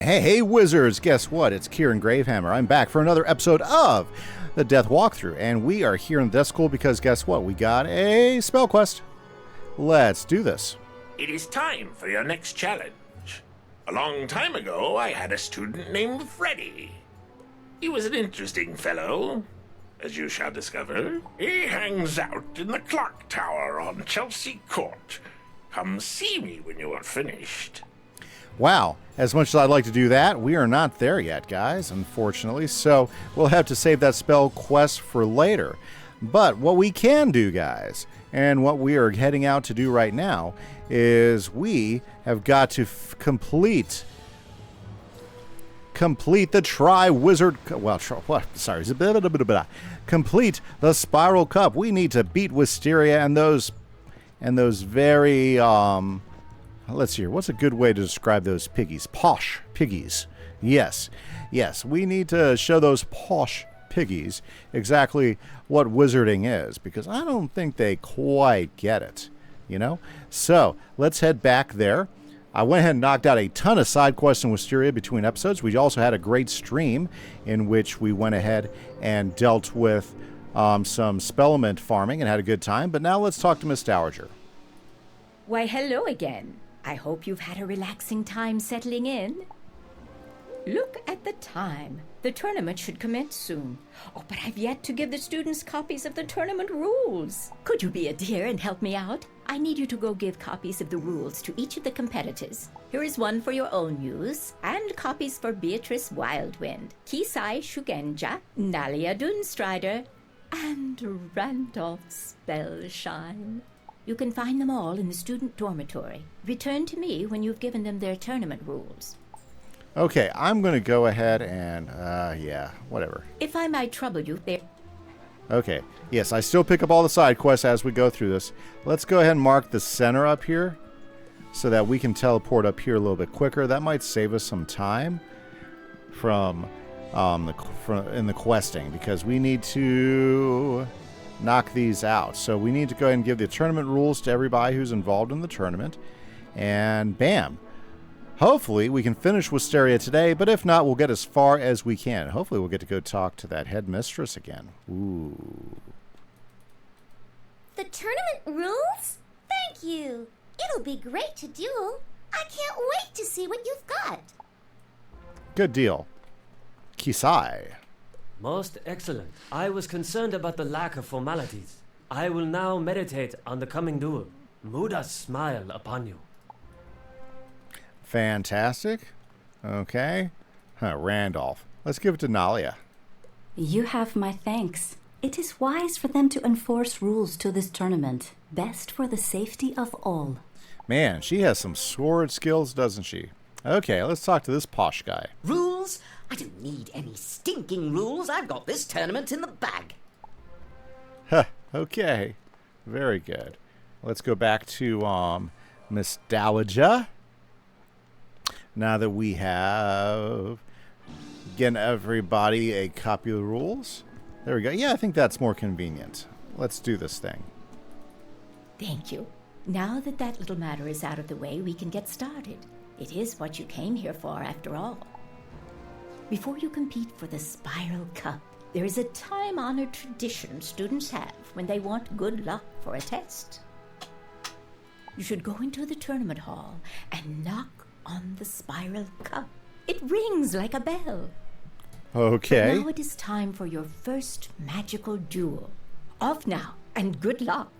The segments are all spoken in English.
Hey, wizards! Guess what? It's Kieran Gravehammer. I'm back for another episode of the Death Walkthrough, and we are here in Death School because guess what? We got a spell quest. Let's do this. It is time for your next challenge. A long time ago, I had a student named Freddy. He was an interesting fellow, as you shall discover. He hangs out in the clock tower on Chelsea Court. Come see me when you are finished. Wow, as much as I'd like to do that, we are not there yet, guys, unfortunately, so we'll have to save that spell quest for later. But what we can do, guys, and what we are heading out to do right now, is we have got to complete the complete the Spiral Cup. We need to beat Wisteria and those very, let's see here. What's a good way to describe those piggies? Posh piggies. Yes, we need to show those posh piggies exactly what wizarding is, because I don't think they quite get it, you know? So, let's head back there. I went ahead and knocked out a ton of side quests in Wisteria between episodes. We also had a great stream in which we went ahead and dealt with some spellament farming and had a good time. But now let's talk to Miss Dowager. Why, hello again. I hope you've had a relaxing time settling in. Look at the time. The tournament should commence soon. Oh, but I've yet to give the students copies of the tournament rules. Could you be a dear and help me out? I need you to go give copies of the rules to each of the competitors. Here is one for your own use, and copies for Beatrice Wildwind, Kimise Shugenja, Nalia Dunstrider, and Randolph Spellshine. You can find them all in the student dormitory. Return to me when you've given them their tournament rules. Okay, I'm going to go ahead and, whatever. If I might trouble you, there... Okay, yes, I still pick up all the side quests as we go through this. Let's go ahead and mark the center up here so that we can teleport up here a little bit quicker. That might save us some time from in the questing, because we need to knock these out. So we need to go ahead and give the tournament rules to everybody who's involved in the tournament, and bam! Hopefully we can finish Wisteria today, but if not, we'll get as far as we can. Hopefully we'll get to go talk to that headmistress again. Ooh. The tournament rules? Thank you. It'll be great to do. I can't wait to see what you've got. Good deal. Kimise. Most excellent. I was concerned about the lack of formalities. I will now meditate on the coming duel. Muda's smile upon you. Fantastic. Okay. Randolph. Let's give it to Nalia. You have my thanks. It is wise for them to enforce rules to this tournament. Best for the safety of all. Man, she has some sword skills, doesn't she? Okay, let's talk to this posh guy. Rules? I don't need any stinking rules. I've got this tournament in the bag. Huh, okay. Very good. Let's go back to Miss Dowager. Now that we have given everybody a copy of the rules. There we go. Yeah, I think that's more convenient. Let's do this thing. Thank you. Now that that little matter is out of the way, we can get started. It is what you came here for, after all. Before you compete for the Spiral Cup, there is a time-honored tradition students have when they want good luck for a test. You should go into the tournament hall and knock on the Spiral Cup. It rings like a bell. Okay. But now it is time for your first magical duel. Off now, and good luck.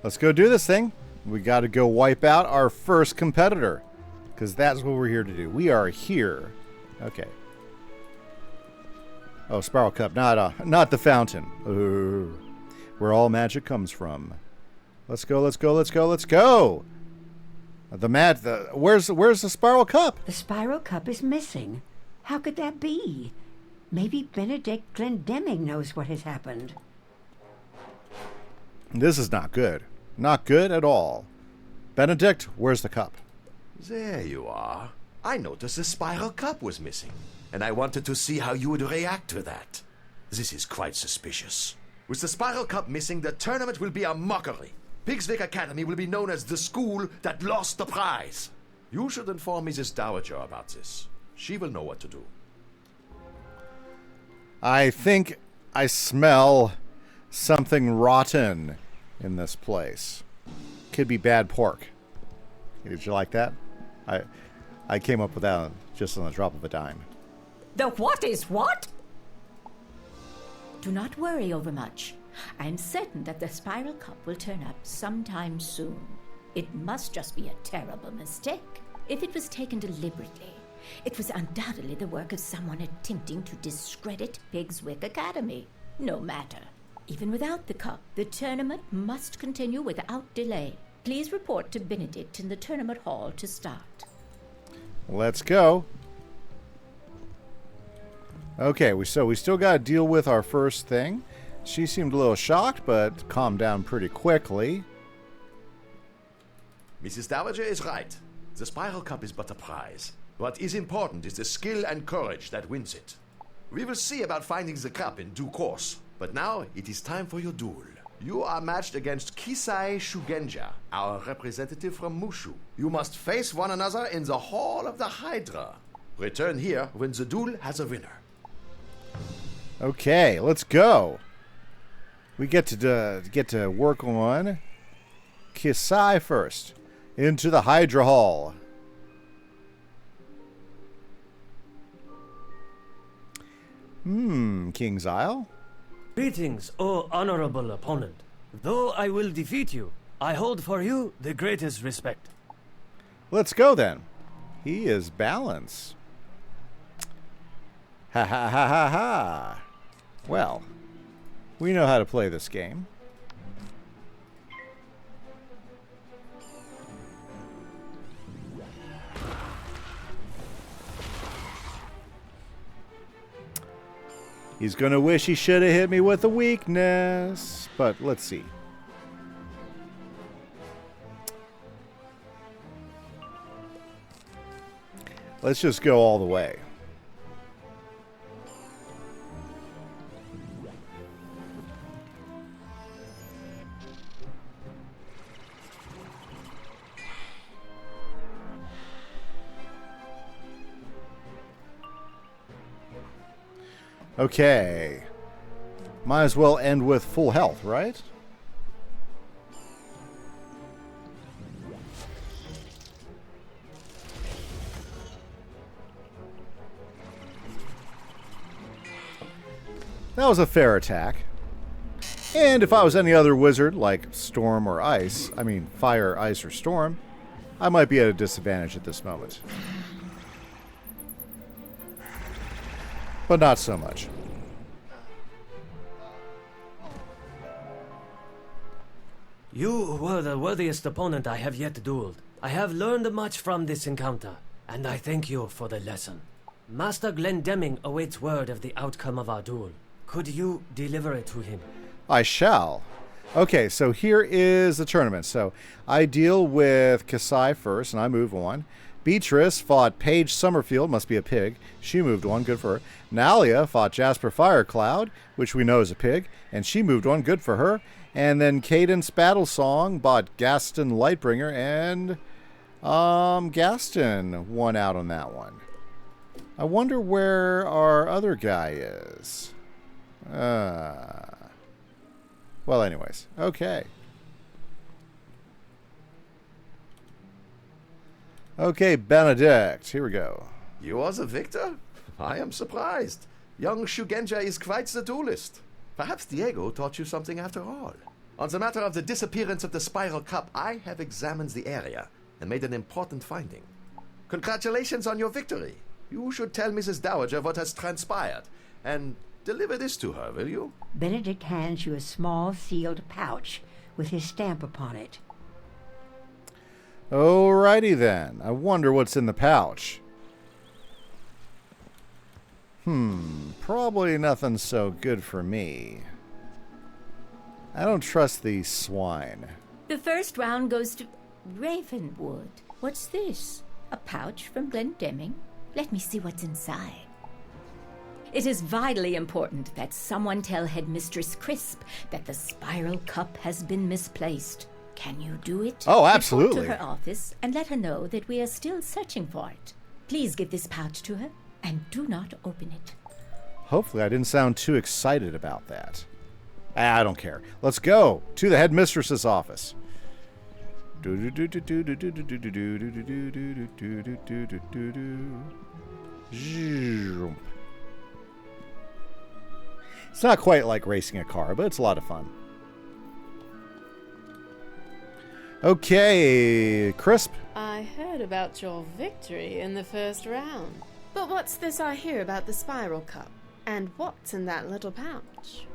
Let's go do this thing. We got to go wipe out our first competitor, because that's what we're here to do. We are here. Okay. Oh, Spiral Cup, not the fountain. Ooh, where all magic comes from. Let's go, let's go, let's go, let's go. Where's the Spiral Cup? The Spiral Cup is missing. How could that be? Maybe Benedict Glendemming knows what has happened. This is not good. Not good at all. Benedict, where's the cup? There you are. I noticed the Spiral Cup was missing, and I wanted to see how you would react to that. This is quite suspicious. With the Spiral Cup missing, the tournament will be a mockery. Pigswick Academy will be known as the school that lost the prize. You should inform Mrs. Dowager about this. She will know what to do. I think I smell something rotten in this place. Could be bad pork. Did you like that? I came up with that just on the drop of a dime. The what is what? Do not worry overmuch. I am certain that the spiral cup will turn up sometime soon. It must just be a terrible mistake. If it was taken deliberately, it was undoubtedly the work of someone attempting to discredit Pigswick Academy. No matter. Even without the cup, the tournament must continue without delay. Please report to Benedict in the tournament hall to start. Let's go. Okay, so we still got to deal with our first thing. She seemed a little shocked, but calmed down pretty quickly. Mrs. Dowager is right. The Spiral Cup is but a prize. What is important is the skill and courage that wins it. We will see about finding the cup in due course. But now it is time for your duel. You are matched against Kimise Shugenja, our representative from Mushu. You must face one another in the Hall of the Hydra. Return here when the duel has a winner. Okay, let's go. We get to work on Kimise first. Into the Hydra Hall. King's Isle. Greetings, O honorable opponent. Though I will defeat you, I hold for you the greatest respect. Let's go then. He is balance. Ha ha ha ha ha. Well, we know how to play this game. He's gonna wish he should have hit me with a weakness. But let's see. Let's just go all the way. Okay. Might as well end with full health, right? That was a fair attack. And if I was any other wizard, like Storm or Ice, I mean Fire, Ice, or Storm, I might be at a disadvantage at this moment. But not so much. You were the worthiest opponent I have yet dueled. I have learned much from this encounter, and I thank you for the lesson. Master Glendemming awaits word of the outcome of our duel. Could you deliver it to him? I shall. Okay, so here is the tournament. So I deal with Kimise first, and I move on. Beatrice fought Paige Summerfield, must be a pig. She moved on, good for her. Nalia fought Jasper Firecloud, which we know is a pig, and she moved on, good for her. And then Cadence Battlesong bought Gaston Lightbringer, and Gaston won out on that one. I wonder where our other guy is. Well, anyways, okay. Okay, Benedict, here we go. You are the victor? I am surprised. Young Shugenja is quite the duelist. Perhaps Diego taught you something after all. On the matter of the disappearance of the Spiral Cup, I have examined the area and made an important finding. Congratulations on your victory. You should tell Mrs. Dowager what has transpired, and deliver this to her, will you? Benedict hands you a small sealed pouch with his stamp upon it. Alrighty then. I wonder what's in the pouch. Probably nothing so good for me. I don't trust these swine. The first round goes to Ravenwood. What's this? A pouch from Glendemming? Let me see what's inside. It is vitally important that someone tell Headmistress Crisp that the Spiral Cup has been misplaced. Can you do it? Oh, absolutely. Report to her office and let her know that we are still searching for it. Please give this pouch to her, and do not open it. Hopefully I didn't sound too excited about that. I don't care. Let's go to the headmistress's office. It's not quite like racing a car, but it's a lot of fun. Okay, Crisp. I heard about your victory in the first round. But what's this I hear about the Spiral Cup? And what's in that little pouch?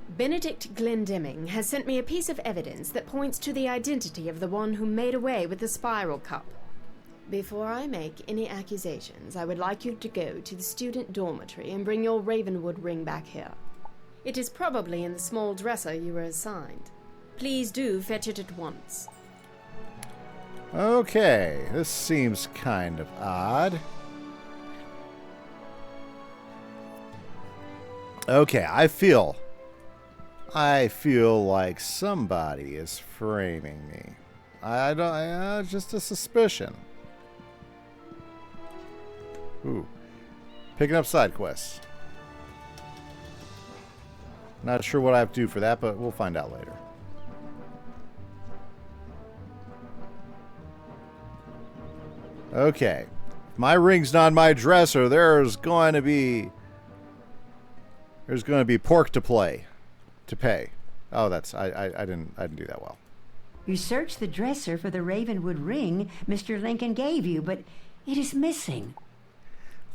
Benedict Glendemming has sent me a piece of evidence that points to the identity of the one who made away with the Spiral Cup. Before I make any accusations, I would like you to go to the student dormitory and bring your Ravenwood ring back here. It is probably in the small dresser you were assigned. Please do fetch it at once. Okay, this seems kind of odd. Okay, I feel like somebody is framing me. I don't, just a suspicion. Ooh, picking up side quests. Not sure what I have to do for that, but we'll find out later. Okay, if my ring's not my dresser, there's going to be pork to pay. Oh, that's I didn't do that well. You searched the dresser for the Ravenwood ring Mr. Lincoln gave you, but it is missing.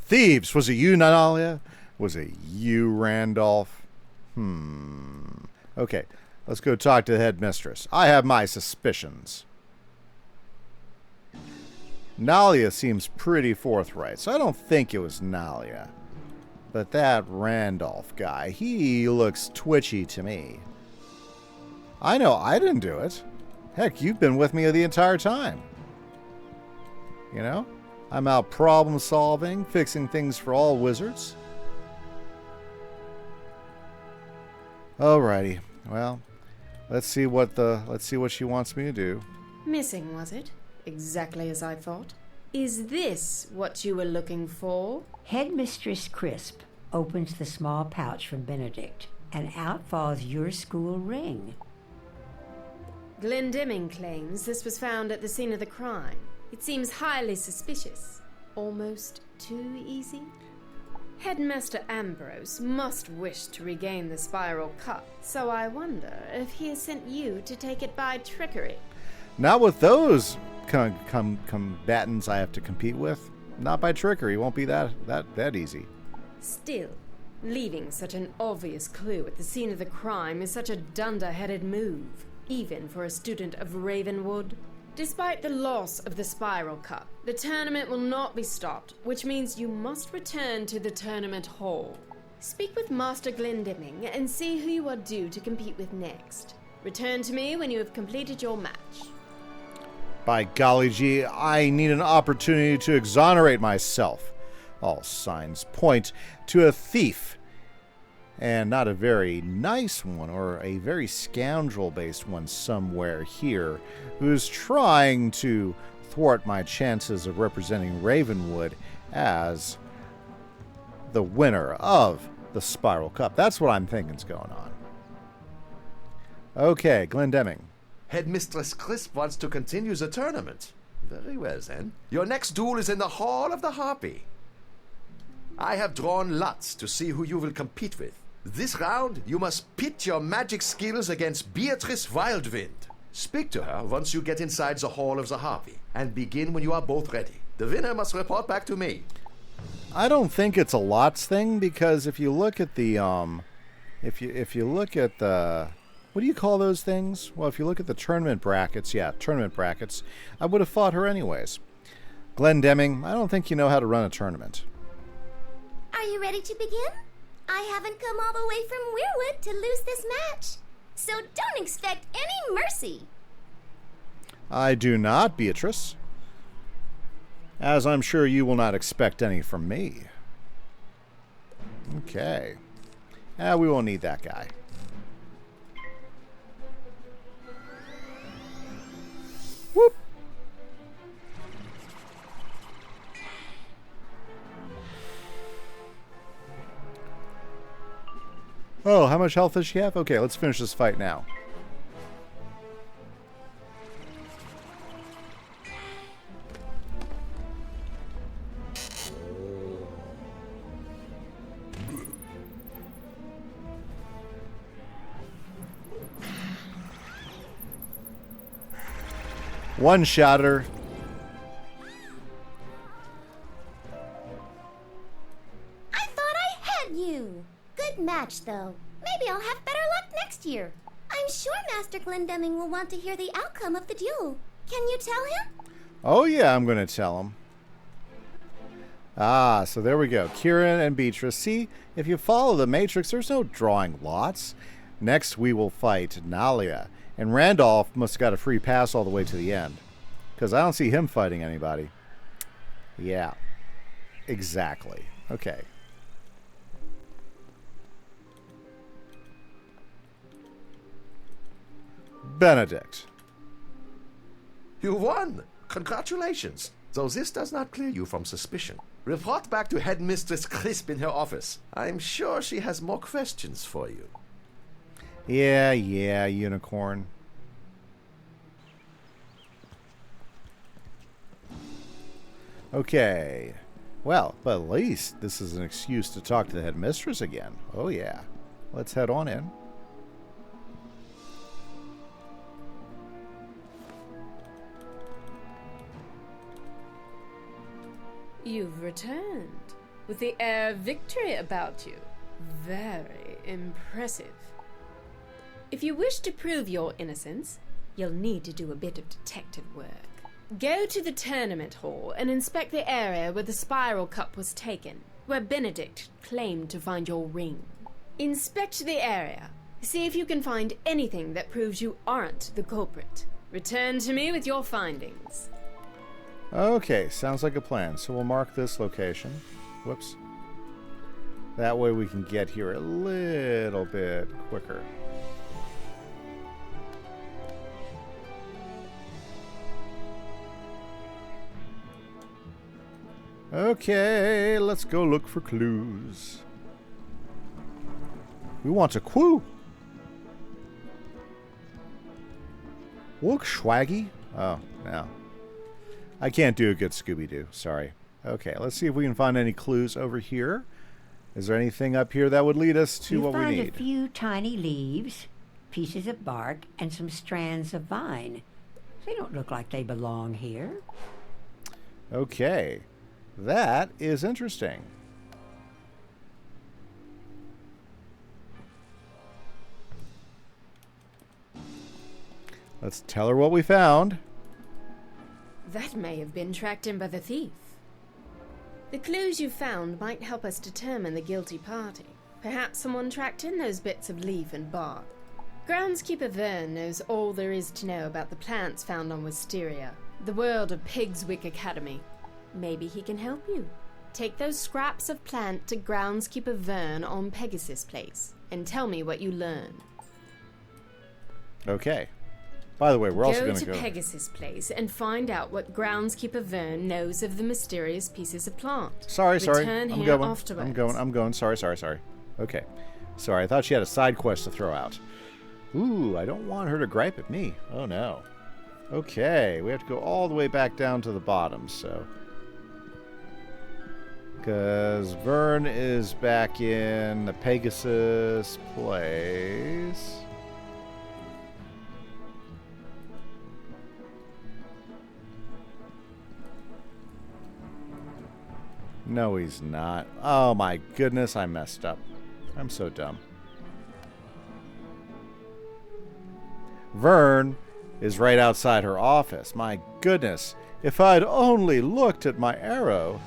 Thieves! Was it you, Natalia? Was it you, Randolph? Okay, let's go talk to the headmistress. I have my suspicions. Nalia seems pretty forthright, so I don't think it was Nalia. But that Randolph guy, he looks twitchy to me. I know I didn't do it. Heck, you've been with me the entire time. You know? I'm out problem solving, fixing things for all wizards. Alrighty. Well, let's see what she wants me to do. Missing, was it? Exactly as I thought. Is this what you were looking for? Headmistress Crisp opens the small pouch from Benedict, and out falls your school ring. Glendemming claims this was found at the scene of the crime. It seems highly suspicious. Almost too easy? Headmaster Ambrose must wish to regain the Spiral Cup, so I wonder if he has sent you to take it by trickery. Not with those combatants I have to compete with. Not by trickery. It won't be that easy. Still, leaving such an obvious clue at the scene of the crime is such a dunder-headed move, even for a student of Ravenwood. Despite the loss of the Spiral Cup, the tournament will not be stopped, which means you must return to the tournament hall. Speak with Master Glendemming and see who you are due to compete with next. Return to me when you have completed your match. By golly gee, I need an opportunity to exonerate myself. All signs point to a thief. And not a very nice one, or a very scoundrel-based one somewhere here, who's trying to thwart my chances of representing Ravenwood as the winner of the Spiral Cup. That's what I'm thinking's going on. Okay, Glendemming. Headmistress Crisp wants to continue the tournament. Very well, then. Your next duel is in the Hall of the Harpy. I have drawn lots to see who you will compete with. This round, you must pit your magic skills against Beatrice Wildwind. Speak to her once you get inside the Hall of the Harpy, and begin when you are both ready. The winner must report back to me. I don't think it's a lots thing, because if you look at the if you look at the, what do you call those things? Well, if you look at the tournament brackets, I would have fought her anyways. Glendemming, I don't think you know how to run a tournament. Are you ready to begin? I haven't come all the way from Weirwood to lose this match, so don't expect any mercy. I do not, Beatrice. As I'm sure you will not expect any from me. Okay. We won't need that guy. Whoop. Oh, how much health does she have? Okay, let's finish this fight now. One-shotter. I thought I had you. Good match, though. Maybe I'll have better luck next year. I'm sure Master Glendemming will want to hear the outcome of the duel. Can you tell him? Oh, yeah, I'm going to tell him. Ah, so there we go. Kieran and Beatrice. See, if you follow the Matrix, there's no drawing lots. Next, we will fight Nalia. And Randolph must have got a free pass all the way to the end. Because I don't see him fighting anybody. Yeah. Exactly. Okay. Benedict. You won! Congratulations! Though this does not clear you from suspicion. Report back to Headmistress Crisp in her office. I'm sure she has more questions for you. Yeah, unicorn. Okay. Well, but at least this is an excuse to talk to the headmistress again. Oh, yeah. Let's head on in. You've returned, with the air of victory about you. Very impressive. If you wish to prove your innocence, you'll need to do a bit of detective work. Go to the tournament hall and inspect the area where the Spiral Cup was taken, where Benedict claimed to find your ring. Inspect the area. See if you can find anything that proves you aren't the culprit. Return to me with your findings. Okay, sounds like a plan. So we'll mark this location. Whoops. That way we can get here a little bit quicker. Okay, let's go look for clues. We want a clue. Look, Swaggy. Oh, no. I can't do a good Scooby-Doo. Sorry. Okay, let's see if we can find any clues over here. Is there anything up here that would lead us to what we need? You find a few tiny leaves, pieces of bark, and some strands of vine. They don't look like they belong here. Okay. That is interesting. Let's tell her what we found. That may have been tracked in by the thief. The clues you found might help us determine the guilty party. Perhaps someone tracked in those bits of leaf and bark. Groundskeeper Vern knows all there is to know about the plants found on Wisteria, the world of Pigswick Academy. Maybe he can help you. Take those scraps of plant to Groundskeeper Vern on Pegasus Place and tell me what you learn. Okay. By the way, we're also going to Pegasus Place and find out what Groundskeeper Vern knows of the mysterious pieces of plant. Sorry. Return I'm here going. afterwards. I'm going. Sorry. Okay. Sorry, I thought she had a side quest to throw out. Ooh, I don't want her to gripe at me. Oh, no. Okay, we have to go all the way back down to the bottom, so... Because Vern is back in the Pegasus Place. No, he's not. Oh my goodness, I messed up. I'm so dumb. Vern is right outside her office. My goodness. If I'd only looked at my arrow.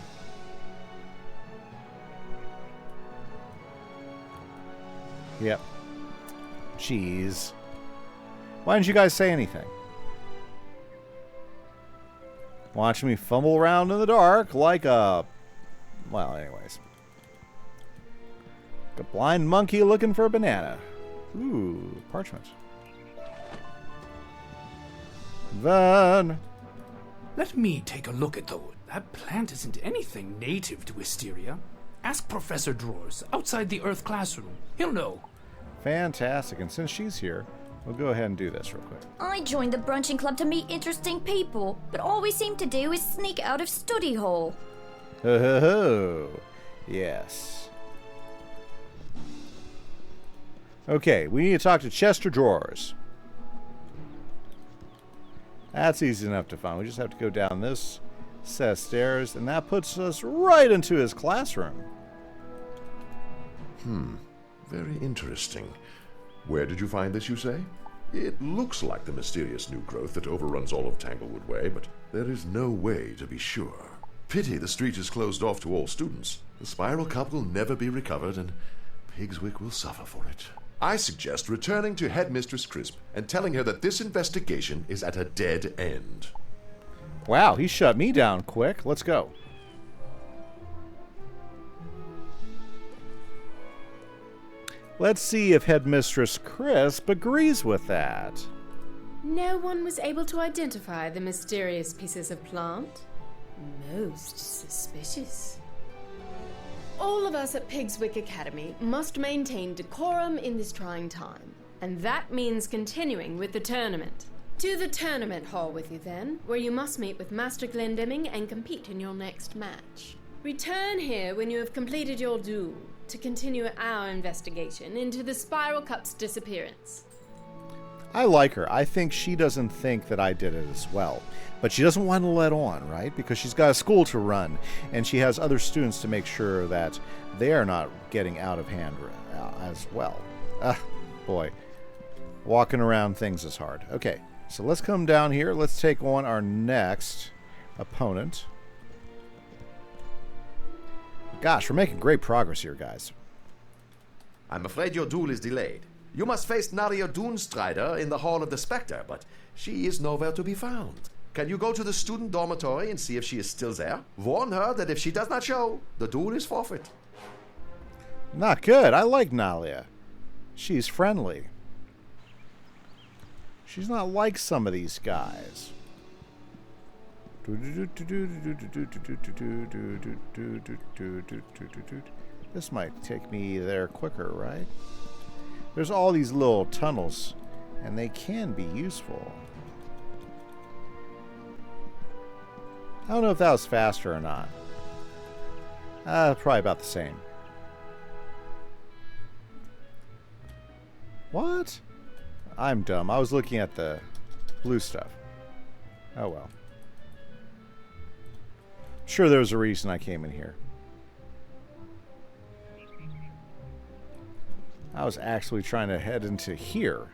Yep. Jeez. Why didn't you guys say anything? Watching me fumble around in the dark like a... Well, anyways. Like a blind monkey looking for a banana. Ooh, parchment. Vern. Let me take a look at those. That plant isn't anything native to Wisteria. Ask Professor Drawers outside the Earth classroom. He'll know. Fantastic. And since she's here, we'll go ahead and do this real quick. I joined the brunching club to meet interesting people, but all we seem to do is sneak out of study hall. Ho ho ho. Yes. Okay, we need to talk to Chester Drawers. That's easy enough to find. We just have to go down this set of stairs, and that puts us right into his classroom. Very interesting. Where did you find this, you say? It looks like the mysterious new growth that overruns all of Tanglewood Way, but there is no way to be sure. Pity the street is closed off to all students. The Spiral Cup will never be recovered, and Pigswick will suffer for it. I suggest returning to Headmistress Crisp and telling her that this investigation is at a dead end. Wow, he shut me down quick. Let's go. Let's see if Headmistress Crisp agrees with that. No one was able to identify the mysterious pieces of plant. Most suspicious. All of us at Pigswick Academy must maintain decorum in this trying time, and that means continuing with the tournament. To the tournament hall with you then, where you must meet with Master Glendemming and compete in your next match. Return here when you have completed your duel to continue our investigation into the Spiral Cup's disappearance. I like her. I think she doesn't think that I did it as well. But she doesn't want to let on, right? Because she's got a school to run, and she has other students to make sure that they are not getting out of hand as well. Boy. Walking around things is hard. Okay, so let's come down here. Let's take on our next opponent. Gosh, we're making great progress here, guys. I'm afraid your duel is delayed. You must face Naria Doonstrider in the Hall of the Spectre, but she is nowhere to be found. Can you go to the student dormitory and see if she is still there? Warn her that if she does not show, the duel is forfeit. Not good. I like Nalia. She's friendly. She's not like some of these guys. This might take me there quicker, right? There's all these little tunnels, and they can be useful. I don't know if that was faster or not. Probably about the same. What? I'm dumb. I was looking at the blue stuff. Oh well. Sure, there was a reason I came in here. I was actually trying to head into here.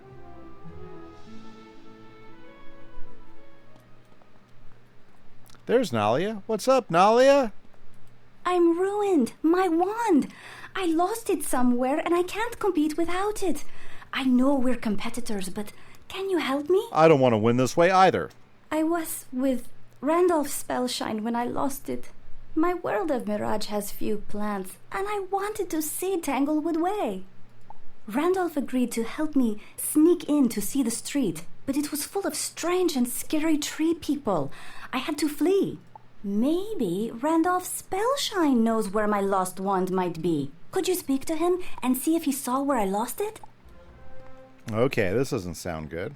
There's Nalia. What's up, Nalia? I'm ruined. My wand. I lost it somewhere and I can't compete without it. I know we're competitors, but can you help me? I don't want to win this way either. I was with Randolph Spellshine when I lost it. My world of Mirage has few plants, and I wanted to see Tanglewood Way. Randolph agreed to help me sneak in to see the street, but it was full of strange and scary tree people. I had to flee. Maybe Randolph Spellshine knows where my lost wand might be. Could you speak to him and see if he saw where I lost it? Okay, this doesn't sound good.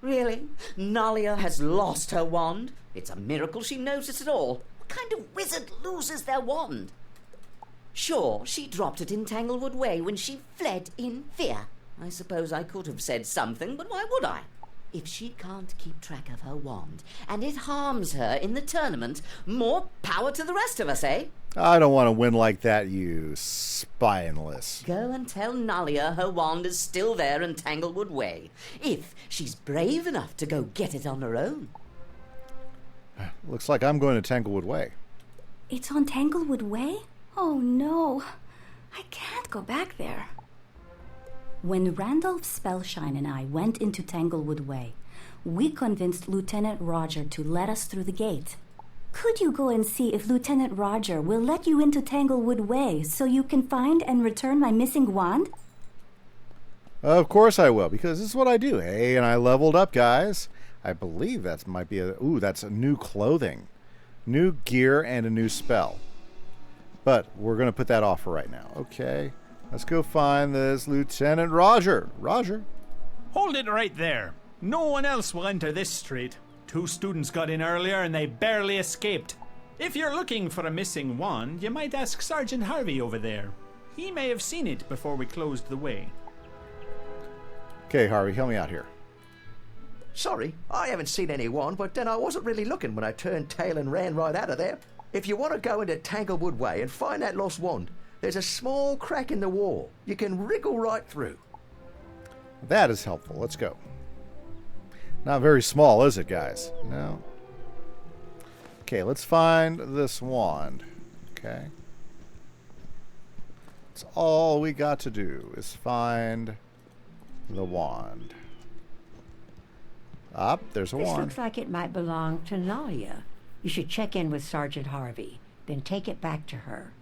Really? Nalia has lost her wand? It's a miracle she knows it at all. What kind of wizard loses their wand? Sure, she dropped it in Tanglewood Way when she fled in fear. I suppose I could have said something, but why would I? If she can't keep track of her wand, and it harms her in the tournament, more power to the rest of us, eh? I don't want to win like that, you spineless. Go and tell Nalia her wand is still there in Tanglewood Way, if she's brave enough to go get it on her own. Looks like I'm going to Tanglewood Way. It's on Tanglewood Way? Oh no, I can't go back there. When Randolph Spellshine and I went into Tanglewood Way, we convinced Lieutenant Roger to let us through the gate. Could you go and see if Lieutenant Roger will let you into Tanglewood Way so you can find and return my missing wand? Of course I will, because this is what I do. Hey, and I leveled up, guys. I believe that might be a... Ooh, that's a new clothing. New gear and a new spell. But we're going to put that off for right now. Okay. Let's go find this Lieutenant Roger. Roger. Hold it right there. No one else will enter this street. 2 students got in earlier and they barely escaped. If you're looking for a missing wand, you might ask Sergeant Harvey over there. He may have seen it before we closed the way. Okay, Harvey, help me out here. Sorry, I haven't seen any wand, but then I wasn't really looking when I turned tail and ran right out of there. If you want to go into Tanglewood Way and find that lost wand, there's a small crack in the wall. You can wriggle right through. That is helpful. Let's go. Not very small, is it, guys? No. Okay, let's find this wand. Okay. That's all we got to do is find the wand. Up, there's a This wand. looks like it might belong to Nalia. You should check in with Sergeant Harvey, then take it back to her.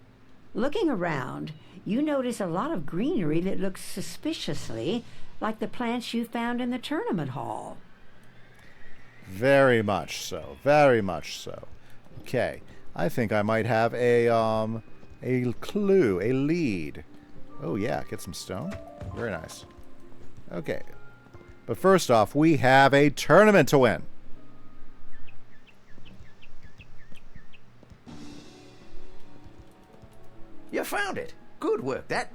Looking around, you notice a lot of greenery that looks suspiciously like the plants you found in the tournament hall. Very much so. Very much so. Okay. I think I might have a clue, a lead. Oh yeah, get some stone. Very nice. Okay. But first off, we have a tournament to win. You found it. Good work, that.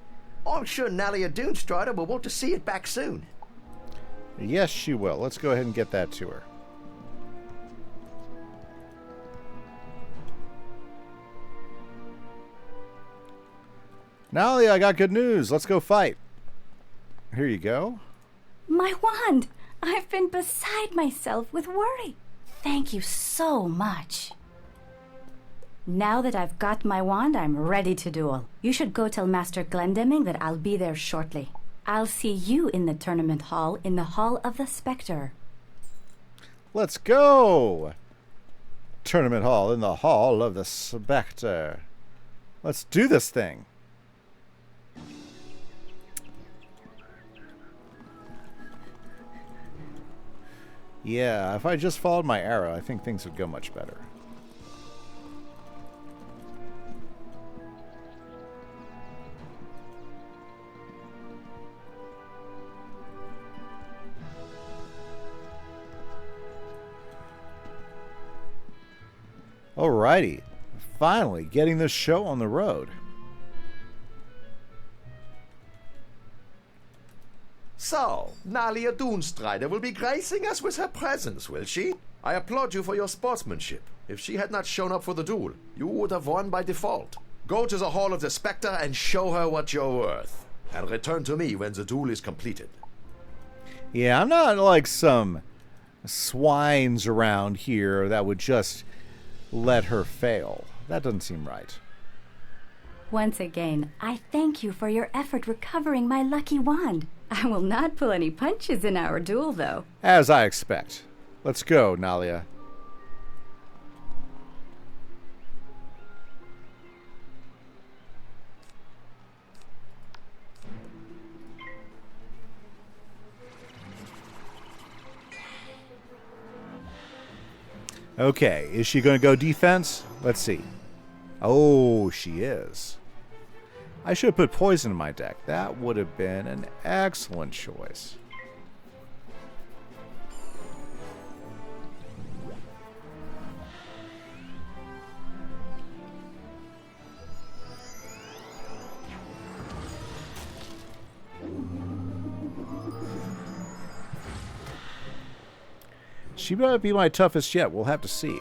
I'm sure Nalia Doonstrider will want to see it back soon. Yes, she will. Let's go ahead and get that to her. Nalia, I got good news. Let's go fight. Here you go. My wand! I've been beside myself with worry. Thank you so much. Now that I've got my wand, I'm ready to duel. You should go tell Master Glendemming that I'll be there shortly. I'll see you in the tournament hall in the Hall of the Spectre. Let's go! Tournament hall in the Hall of the Spectre. Let's do this thing. Yeah, if I just followed my arrow, I think things would go much better. Alrighty, finally getting this show on the road. So, Nalia Doonstrider will be gracing us with her presence, will she? I applaud you for your sportsmanship. If she had not shown up for the duel, you would have won by default. Go to the Hall of the Spectre and show her what you're worth. And return to me when the duel is completed. Yeah, I'm not like some swines around here that would just let her fail. That doesn't seem right. Once again, I thank you for your effort recovering my lucky wand. I will not pull any punches in our duel, though. As I expect. Let's go, Nalia. Okay, is she going to go defense? Let's see. Oh, she is. I should have put poison in my deck. That would have been an excellent choice. She might be my toughest yet. We'll have to see.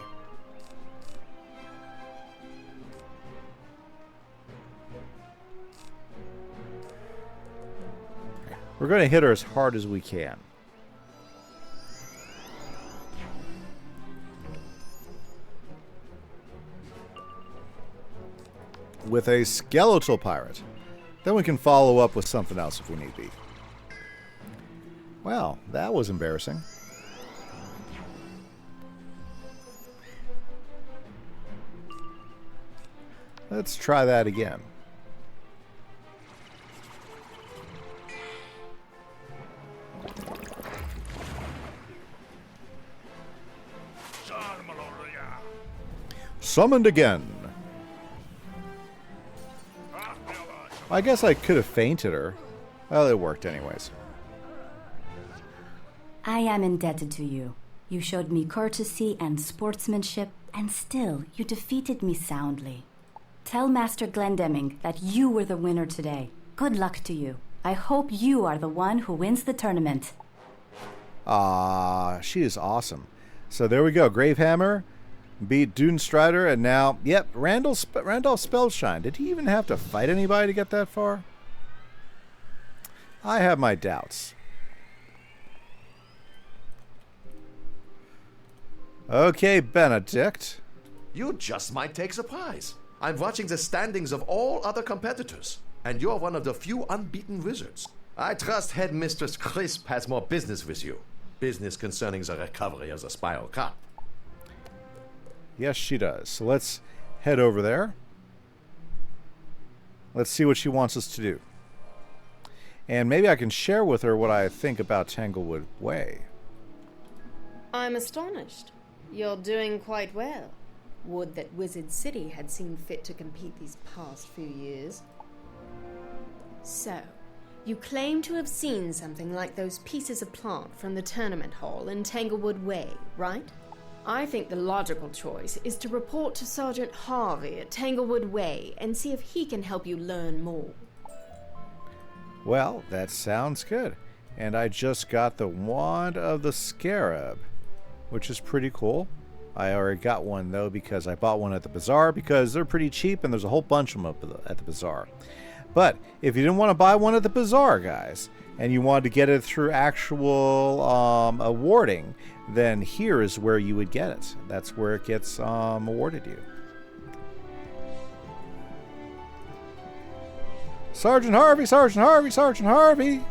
We're going to hit her as hard as we can. With a skeletal pirate. Then we can follow up with something else if we need be. Well, that was embarrassing. Let's try that again. Summoned again. I guess I could have fainted her. Well, it worked anyways. I am indebted to you. You showed me courtesy and sportsmanship, and still you defeated me soundly. Tell Master Glendemming that you were the winner today. Good luck to you. I hope you are the one who wins the tournament. She is awesome. So there we go. Gravehammer beat Dune Strider, and now, yep, Randolph Spellshine. Did he even have to fight anybody to get that far? I have my doubts. Okay, Benedict. You just might take surprise. I'm watching the standings of all other competitors, and you're one of the few unbeaten wizards. I trust Headmistress Crisp has more business with you. Business concerning the recovery of the Spiral Cup. Yes, she does. So let's head over there. Let's see what she wants us to do. And maybe I can share with her what I think about Tanglewood Way. I'm astonished. You're doing quite well. Would that Wizard City had seen fit to compete these past few years. So, you claim to have seen something like those pieces of plant from the tournament hall in Tanglewood Way, right? I think the logical choice is to report to Sergeant Harvey at Tanglewood Way and see if he can help you learn more. Well, that sounds good. And I just got the Wand of the Scarab, which is pretty cool. I already got one, though, because I bought one at the bazaar because they're pretty cheap and there's a whole bunch of them at the bazaar. But if you didn't want to buy one at the bazaar, guys, and you wanted to get it through actual awarding, then here is where you would get it. That's where it gets awarded you. Sergeant Harvey, Sergeant Harvey, Sergeant Harvey!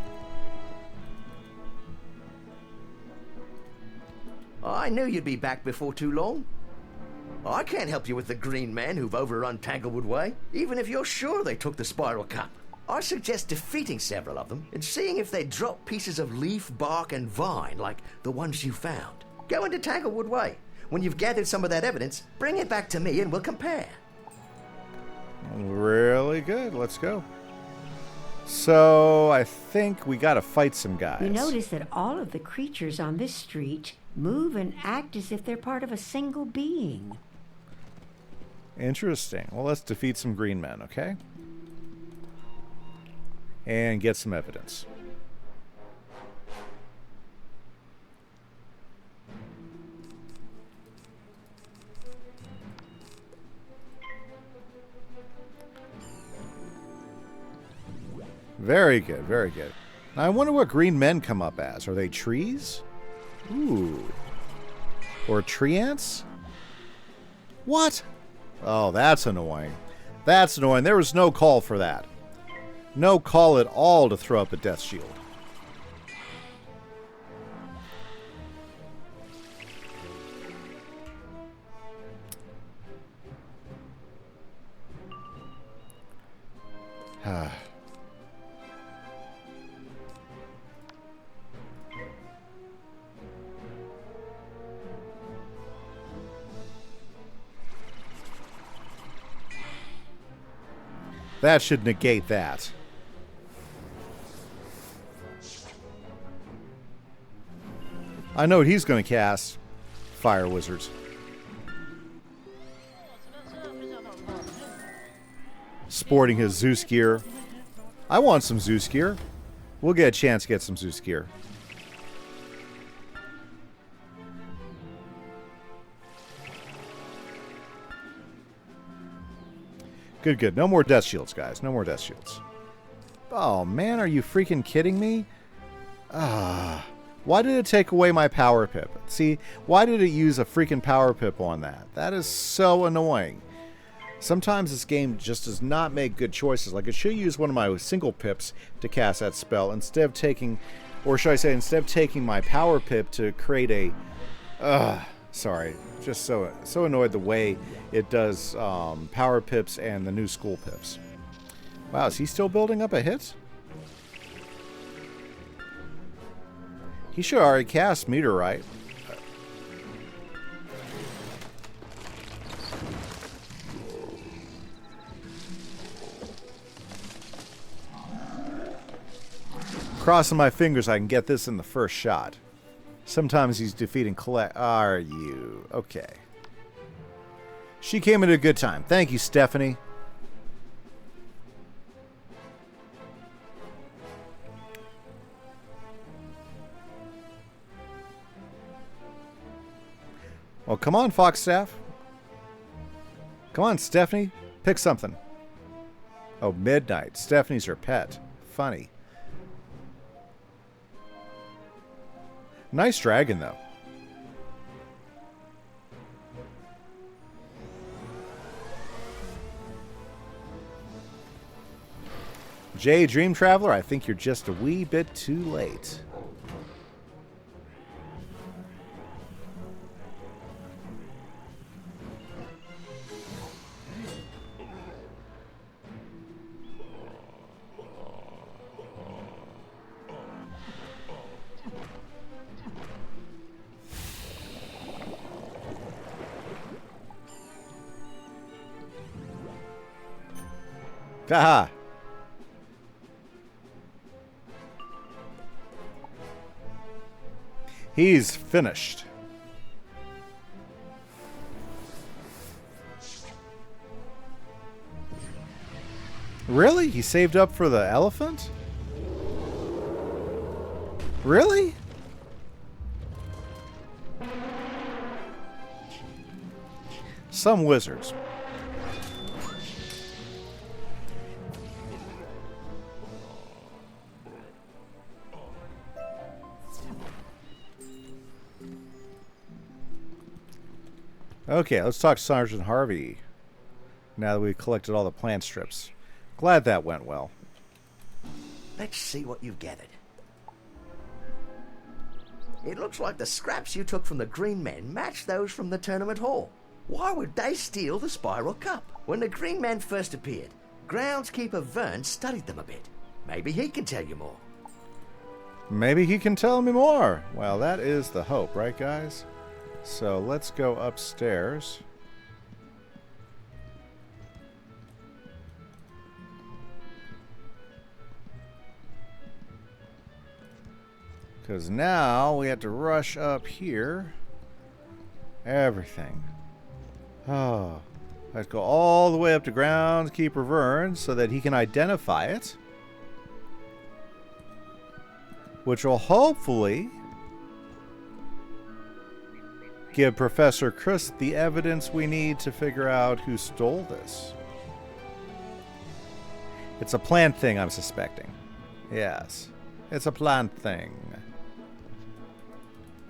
I knew you'd be back before too long. I can't help you with the green men who've overrun Tanglewood Way, even if you're sure they took the Spiral Cup. I suggest defeating several of them and seeing if they drop pieces of leaf, bark, and vine like the ones you found. Go into Tanglewood Way. When you've gathered some of that evidence, bring it back to me and we'll compare. Really good. Let's go. So, I think we gotta fight some guys. You notice that all of the creatures on this street move and act as if they're part of a single being. Interesting. Well, let's defeat some green men, okay? And get some evidence. Very good, very good. Now, I wonder what green men come up as. Are they trees? Ooh. Or tree ants? What? Oh, that's annoying. That's annoying. There was no call for that. No call at all to throw up a death shield. That should negate that. I know what he's going to cast. Fire Wizards. Sporting his Zeus gear. I want some Zeus gear. We'll get a chance to get some Zeus gear. Good, good. No more death shields, guys. No more death shields. Oh, man, are you freaking kidding me? Why did it take away my power pip? See, why did it use a freaking power pip on that? That is so annoying. Sometimes this game just does not make good choices. Like, it should use one of my single pips to cast that spell instead of taking, or should I say, instead of taking my power pip to create a... sorry. Just so annoyed the way it does power pips and the new school pips. Wow, is he still building up a hit? He should already cast Meteorite. Crossing my fingers I can get this in the first shot. Sometimes he's defeating collect. Are you? Okay. She came at a good time. Thank you, Stephanie. Well, come on, Foxstaff. Come on, Stephanie. Pick something. Oh, Midnight. Stephanie's her pet. Funny. Nice dragon, though. Jay, Dream Traveler, I think you're just a wee bit too late. Haha. He's finished. Really? He saved up for the elephant? Really? Some wizards. Okay, let's talk to Sergeant Harvey. Now that we've collected all the plant strips. Glad that went well. Let's see what you've gathered. It looks like the scraps you took from the Green Men match those from the tournament hall. Why would they steal the Spiral Cup? When the Green Men first appeared, groundskeeper Vern studied them a bit. Maybe he can tell you more. Maybe he can tell me more. Well, that is the hope, right, guys? So let's go upstairs. Because now we have to rush up here. Everything. Oh. Let's go all the way up to Groundskeeper Vern so that he can identify it. Which will hopefully give Professor Chris the evidence we need to figure out who stole this. It's a plant thing, I'm suspecting. Yes. It's a plant thing.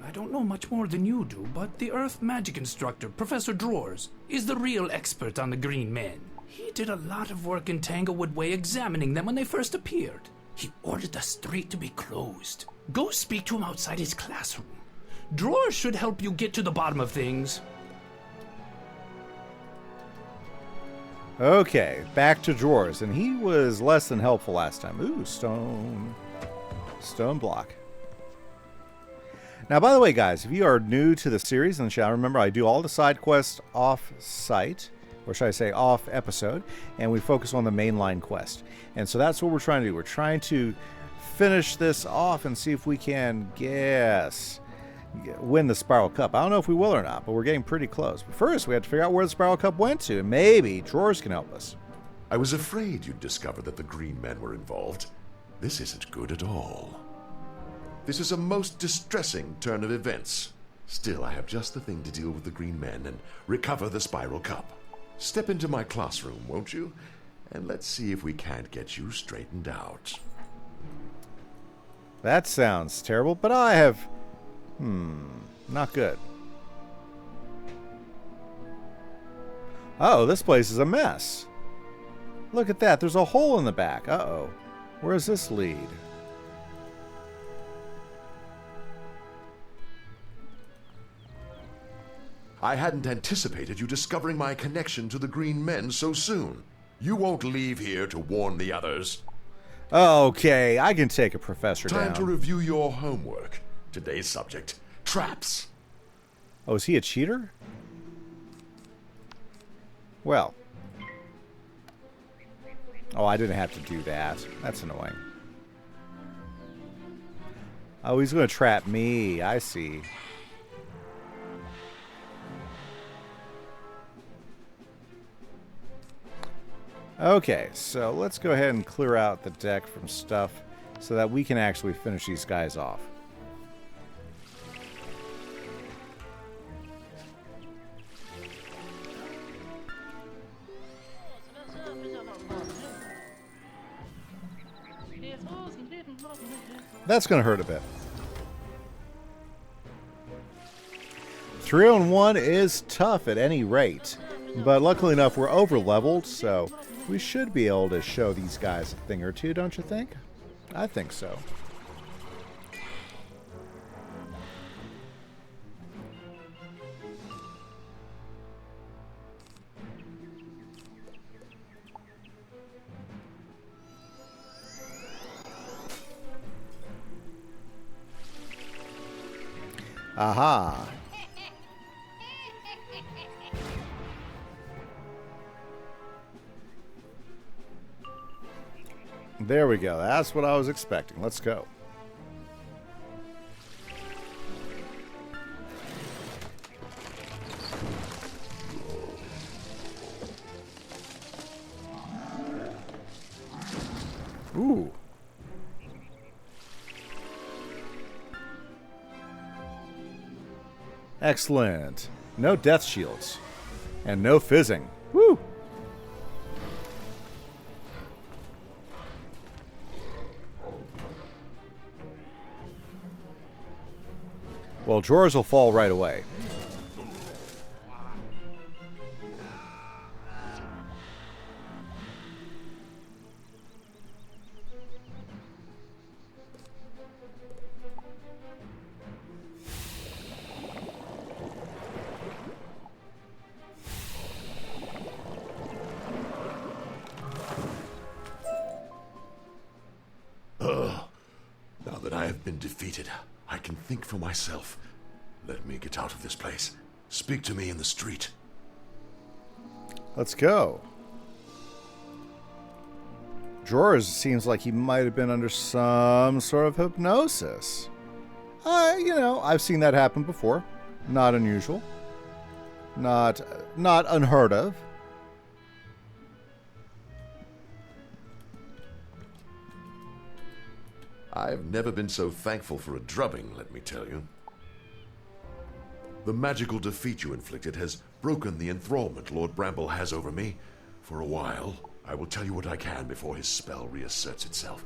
I don't know much more than you do, but the Earth magic instructor, Professor Drawers, is the real expert on the Green Men. He did a lot of work in Tanglewood Way examining them when they first appeared. He ordered the street to be closed. Go speak to him outside his classroom. Drawers should help you get to the bottom of things. Okay, back to Drawers, and he was less than helpful last time. Ooh, stone block. Now, by the way, guys, if you are new to the series and the channel, remember I do all the side quests off-site, or should I say off-episode, and we focus on the mainline quest. And so that's what we're trying to do. We're trying to finish this off and see if we can win the Spiral Cup. I don't know if we will or not, but we're getting pretty close. But first, we have to figure out where the Spiral Cup went to, and maybe Drawers can help us. I was afraid you'd discover that the Green Men were involved. This isn't good at all. This is a most distressing turn of events. Still, I have just the thing to deal with the Green Men and recover the Spiral Cup. Step into my classroom, won't you? And let's see if we can't get you straightened out. That sounds terrible, but I have... not good. Oh, this place is a mess. Look at that, there's a hole in the back. Uh-oh. Where does this lead? I hadn't anticipated you discovering my connection to the Green Men so soon. You won't leave here to warn the others. Okay, I can take a professor down. Time to review your homework. Today's subject, traps. Oh, is he a cheater? Well. Oh, I didn't have to do that. That's annoying. Oh, he's going to trap me. I see. Okay, so let's go ahead and clear out the deck from stuff so that we can actually finish these guys off. That's going to hurt a bit. 3-on-1 is tough at any rate, but luckily enough we're over leveled, so we should be able to show these guys a thing or two, don't you think? I think so. Aha. There we go. That's what I was expecting. Let's go. Ooh. Excellent. No death shields. And no fizzing. Woo! Well, drawers will fall right away. Now that I have been defeated, I can think for myself. Let me get out of this place. Speak to me in the street. Let's go. Drawers seems like he might have been under some sort of hypnosis. You know, I've seen that happen before. Not unusual. Not unheard of. I've never been so thankful for a drubbing, let me tell you. The magical defeat you inflicted has broken the enthrallment Lord Bramble has over me. For a while, I will tell you what I can before his spell reasserts itself.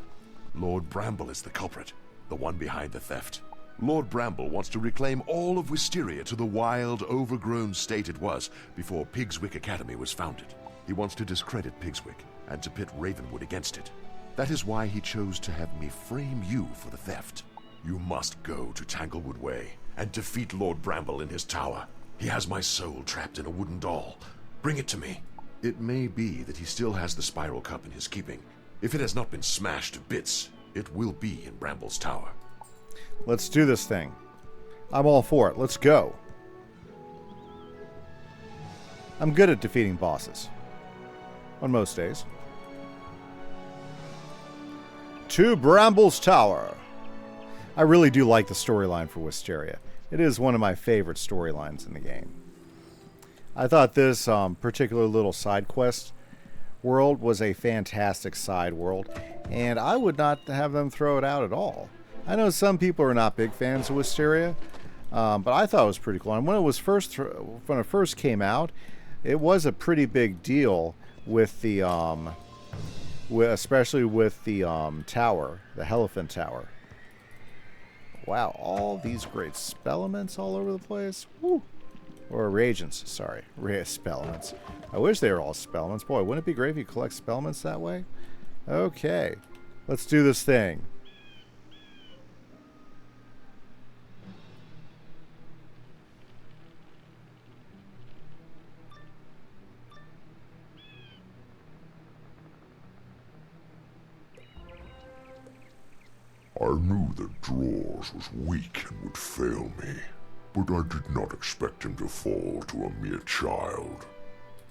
Lord Bramble is the culprit, the one behind the theft. Lord Bramble wants to reclaim all of Wisteria to the wild, overgrown state it was before Pigswick Academy was founded. He wants to discredit Pigswick and to pit Ravenwood against it. That is why he chose to have me frame you for the theft. You must go to Tanglewood Way and defeat Lord Bramble in his tower. He has my soul trapped in a wooden doll. Bring it to me. It may be that he still has the Spiral Cup in his keeping. If it has not been smashed to bits, it will be in Bramble's tower. Let's do this thing. I'm all for it. Let's go. I'm good at defeating bosses. On most days. To Bramble's Tower. I really do like the storyline for Wisteria. It is one of my favorite storylines in the game. I thought this particular little side quest world was a fantastic side world, and I would not have them throw it out at all. I know some people are not big fans of Wisteria, but I thought it was pretty cool. And when it first came out, it was a pretty big deal with the especially with the tower, the Helephant Tower. Wow, all these great spell elements all over the place. Woo. Or reagents, sorry. Spell elements. I wish they were all spell elements. Boy, wouldn't it be great if you collect spell elements that way? Okay, let's do this thing. I knew that Drawers was weak and would fail me, but I did not expect him to fall to a mere child.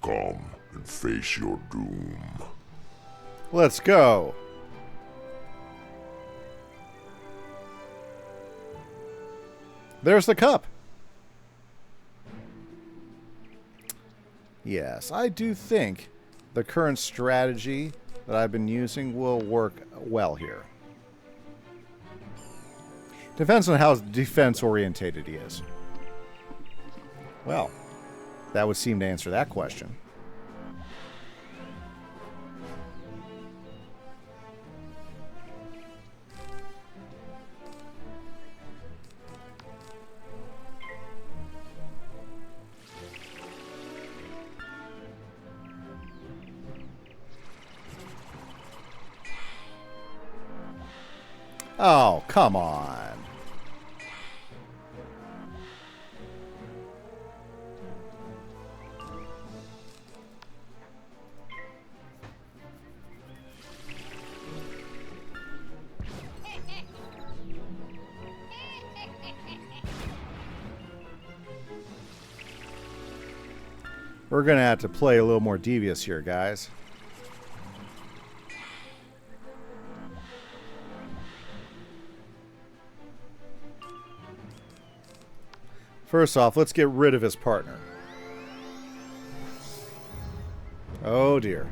Come and face your doom. Let's go. There's the cup. Yes, I do think the current strategy that I've been using will work well here. Depends on how defense-orientated he is. Well, that would seem to answer that question. Oh, come on. We're going to have to play a little more devious here, guys. First off, let's get rid of his partner. Oh, dear.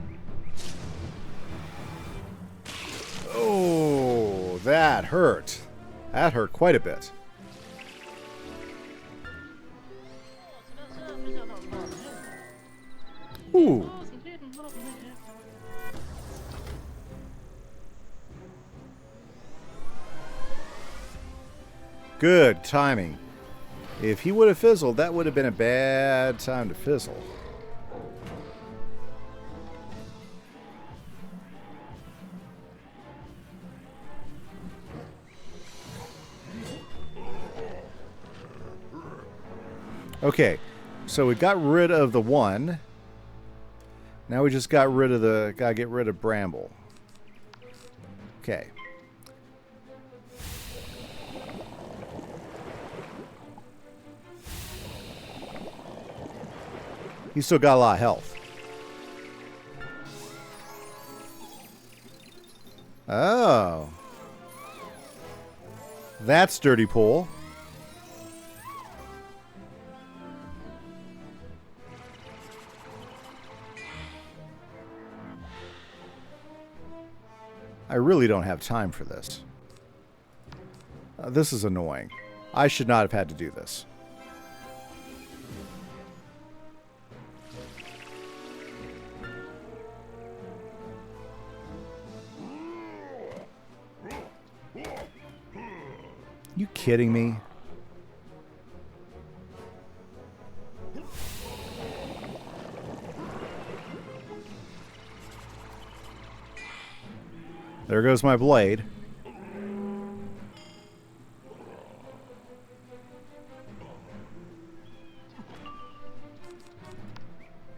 Oh, that hurt. That hurt quite a bit. Ooh. Good timing. If he would have fizzled, that would have been a bad time to fizzle. Okay, so we got rid of the one. Now we just got rid of the... Gotta get rid of Bramble. Okay. He's still got a lot of health. Oh. That's Dirty Pool. I really don't have time for this. This is annoying. I should not have had to do this. You kidding me? There goes my blade.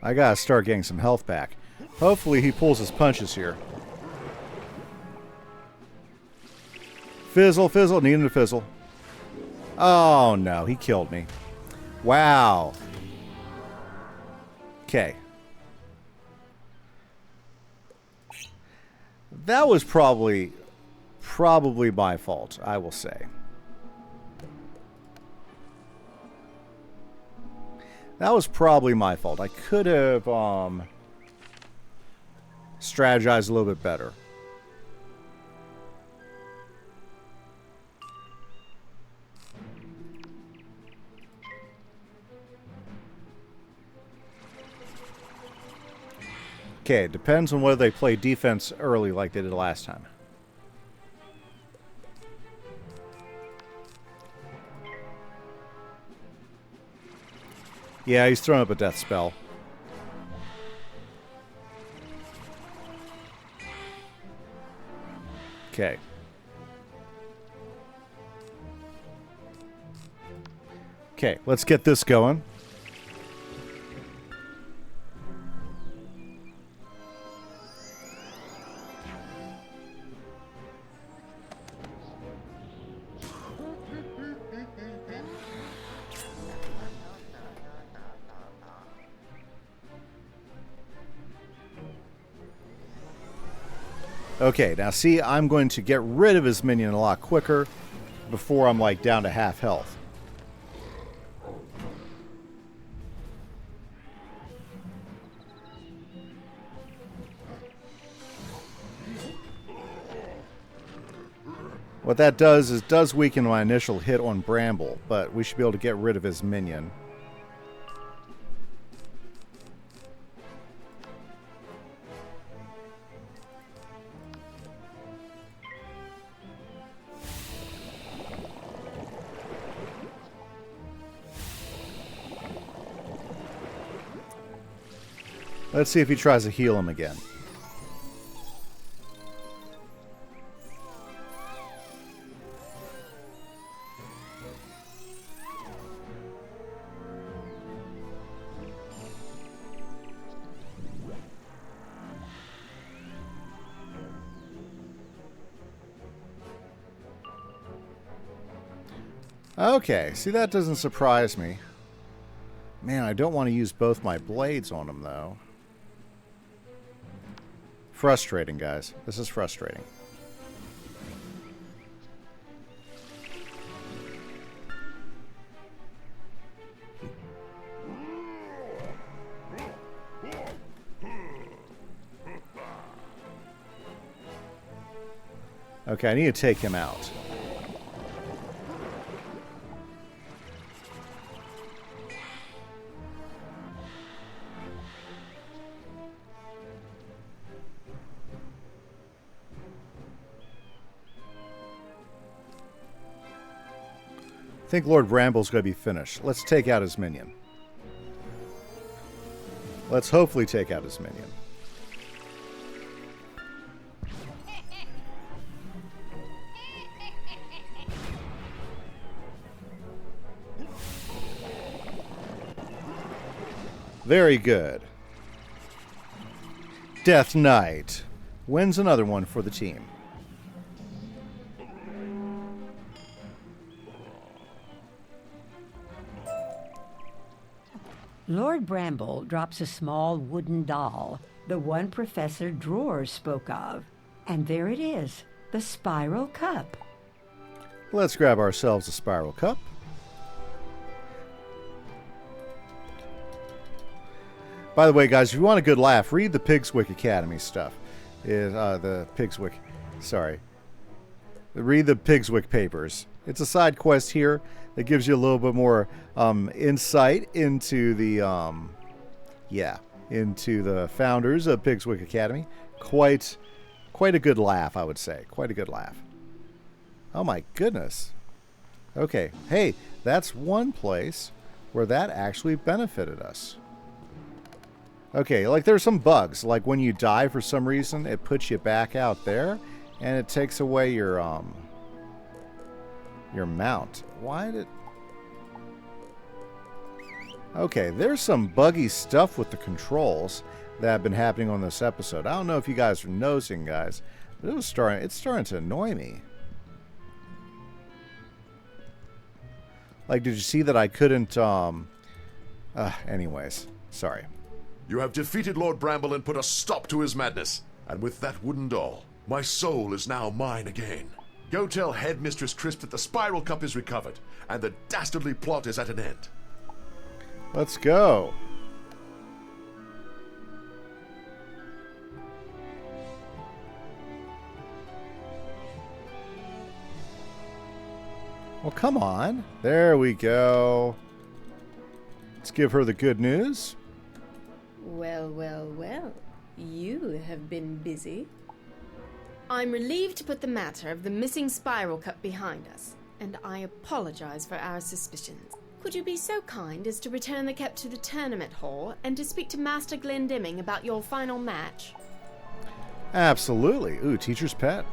I gotta start getting some health back. Hopefully he pulls his punches here. Fizzle, fizzle. Need him to fizzle. Oh, no. He killed me. Wow. Okay. That was probably my fault, I will say. That was probably my fault. I could have strategized a little bit better. Okay, it depends on whether they play defense early like they did last time. Yeah, he's throwing up a death spell. Okay. Okay, let's get this going. Okay, now see, I'm going to get rid of his minion a lot quicker before I'm like down to half health. What that does is does weaken my initial hit on Bramble, but we should be able to get rid of his minion. Let's see if he tries to heal him again. Okay, see, that doesn't surprise me. Man, I don't want to use both my blades on him, though. Frustrating, guys. This is frustrating. Okay, I need to take him out. I think Lord Bramble's going to be finished. Let's take out his minion. Let's hopefully take out his minion. Very good. Death Knight wins another one for the team. Lord Bramble drops a small wooden doll, the one Professor Drawers spoke of. And there it is, the Spiral Cup. Let's grab ourselves a Spiral Cup. By the way, guys, if you want a good laugh, read the Pigswick Academy stuff. The Pigswick... Sorry. Read the Pigswick Papers. It's a side quest here that gives you a little bit more insight into the... into the founders of Pigswick Academy. Quite a good laugh, I would say. Quite a good laugh. Oh my goodness. Okay. Hey, that's one place where that actually benefited us. Okay, like there's some bugs. Like when you die for some reason, it puts you back out there, and it takes away your mount. Why did... Okay, there's some buggy stuff with the controls that have been happening on this episode. I don't know if you guys are noticing, guys, but it's starting to annoy me. Like, did you see that I couldn't, anyways, sorry. You have defeated Lord Bramble and put a stop to his madness. And with that wooden doll, my soul is now mine again. Go tell Headmistress Crisp that the Spiral Cup is recovered, and the dastardly plot is at an end. Let's go. Well, come on. There we go. Let's give her the good news. Well, well, well. You have been busy. I'm relieved to put the matter of the missing Spiral Cup behind us, and I apologize for our suspicions. Could you be so kind as to return the cup to the tournament hall and to speak to Master Glendemming about your final match? Absolutely. Ooh, teacher's pet.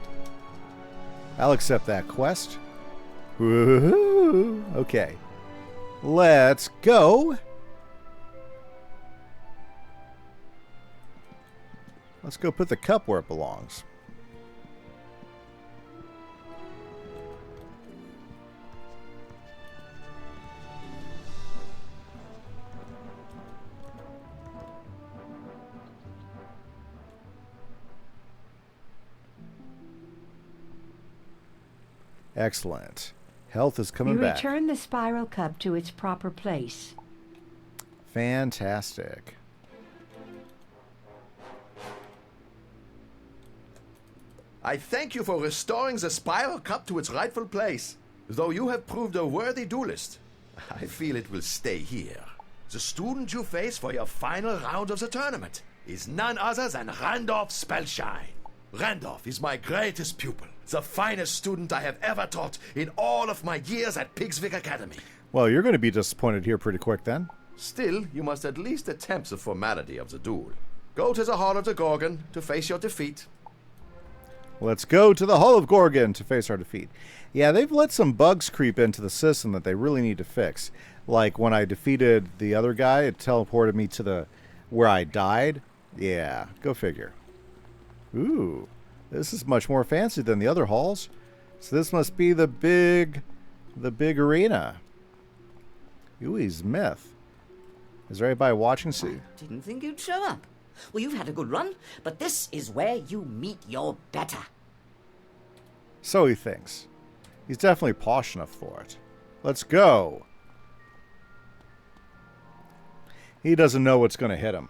I'll accept that quest. Woohoo! Okay. Let's go. Let's go put the cup where it belongs. Excellent. Health is coming back. You return the Spiral Cup to its proper place. Fantastic. I thank you for restoring the Spiral Cup to its rightful place. Though you have proved a worthy duelist, I feel it will stay here. The student you face for your final round of the tournament is none other than Randolph Spellshine. Randolph is my greatest pupil, the finest student I have ever taught in all of my years at Pigswick Academy. Well, you're going to be disappointed here pretty quick then. Still, you must at least attempt the formality of the duel. Go to the Hall of the Gorgon to face your defeat. Let's go to the Hall of Gorgon to face our defeat. Yeah, they've let some bugs creep into the system that they really need to fix. Like when I defeated the other guy, it teleported me to where I died. Yeah, go figure. Ooh, this is much more fancy than the other halls. So this must be the big arena. Ooh, he's myth. Is there anybody watching? See? Didn't think you'd show up. Well, you've had a good run, but this is where you meet your better. So he thinks. He's definitely posh enough for it. Let's go. He doesn't know what's going to hit him.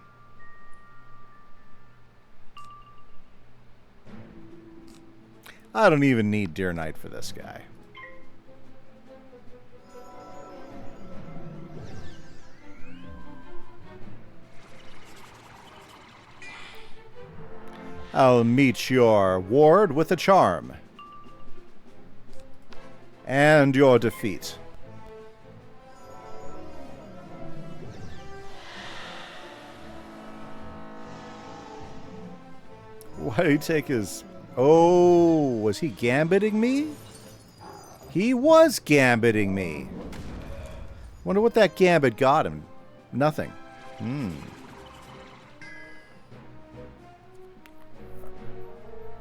I don't even need Deer Knight for this guy. I'll meet your ward with a charm. And your defeat. Why did he take his... Oh, was he gambiting me? He was gambiting me. Wonder what that gambit got him. Nothing.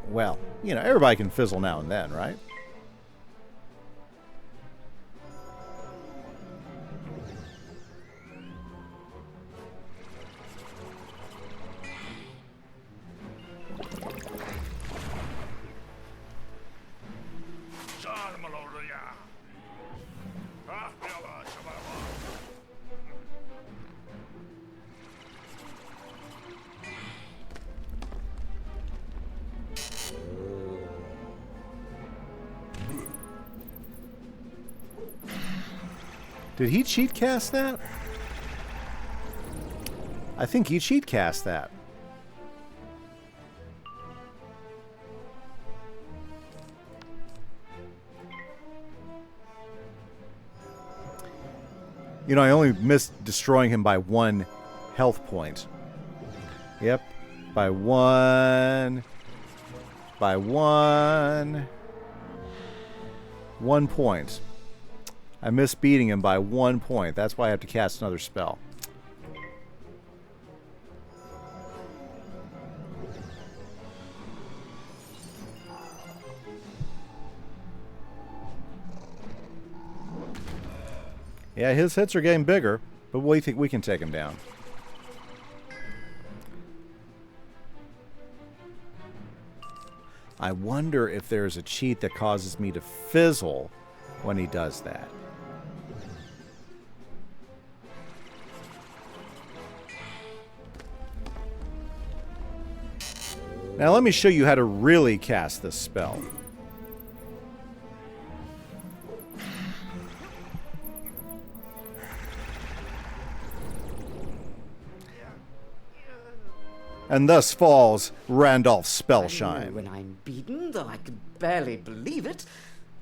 Well, you know, everybody can fizzle now and then, right? Did he cheat cast that? I think he cheat cast that. You know, I only missed destroying him by 1 health point. Yep. By 1. By 1. 1 point. I missed beating him by 1 point. That's why I have to cast another spell. Yeah, his hits are getting bigger, but we think we can take him down. I wonder if there's a cheat that causes me to fizzle when he does that. Now let me show you how to really cast this spell. And thus falls Randolph Spellshine. When I'm beaten, though I can barely believe it,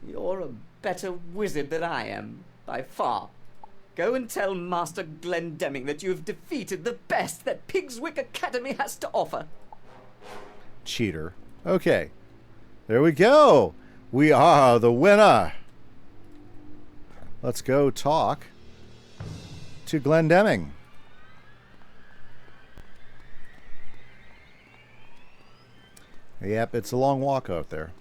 you're a better wizard than I am, by far. Go and tell Master Glendemming that you have defeated the best that Pigswick Academy has to offer. Cheater. Okay. There we go. We are the winner. Let's go talk to Glendemming. Yep, it's a long walk out there.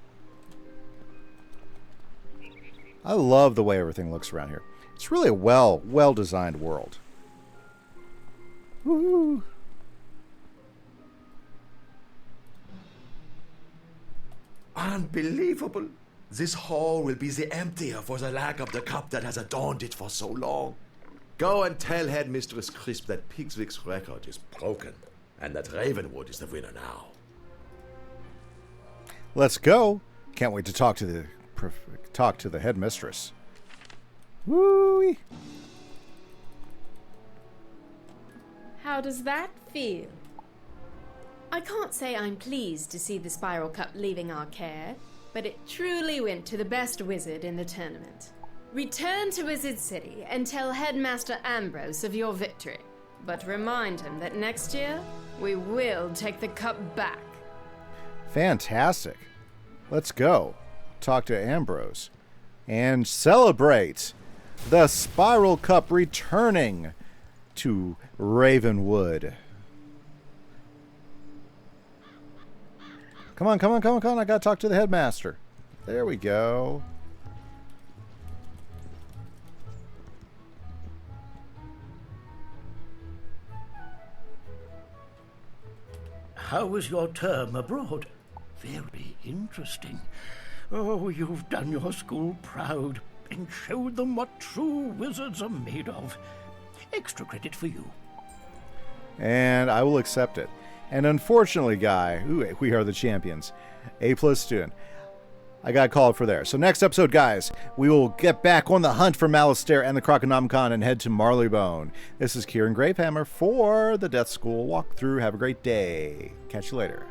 I love the way everything looks around here. It's really a well-designed world. Woo! Unbelievable! This hall will be the emptier for the lack of the cup that has adorned it for so long. Go and tell Headmistress Crisp that Pigswick's record is broken, and that Ravenwood is the winner now. Let's go. Can't wait to talk to the headmistress. Woo! How does that feel? I can't say I'm pleased to see the Spiral Cup leaving our care, but it truly went to the best wizard in the tournament. Return to Wizard City and tell Headmaster Ambrose of your victory, but remind him that next year we will take the cup back. Fantastic. Let's go. Talk to Ambrose. And celebrate the Spiral Cup returning to Ravenwood. Come on. I gotta talk to the headmaster. There we go. How was your term abroad? Very interesting. Oh, you've done your school proud and showed them what true wizards are made of. Extra credit for you. And I will accept it. And unfortunately, Guy, we are the champions. A+ student. I got called for there. So next episode, guys, we will get back on the hunt for Malistaire and the Croconomicon and head to Marleybone. This is Kieran Gravehammer for the Death School walkthrough. Have a great day. Catch you later.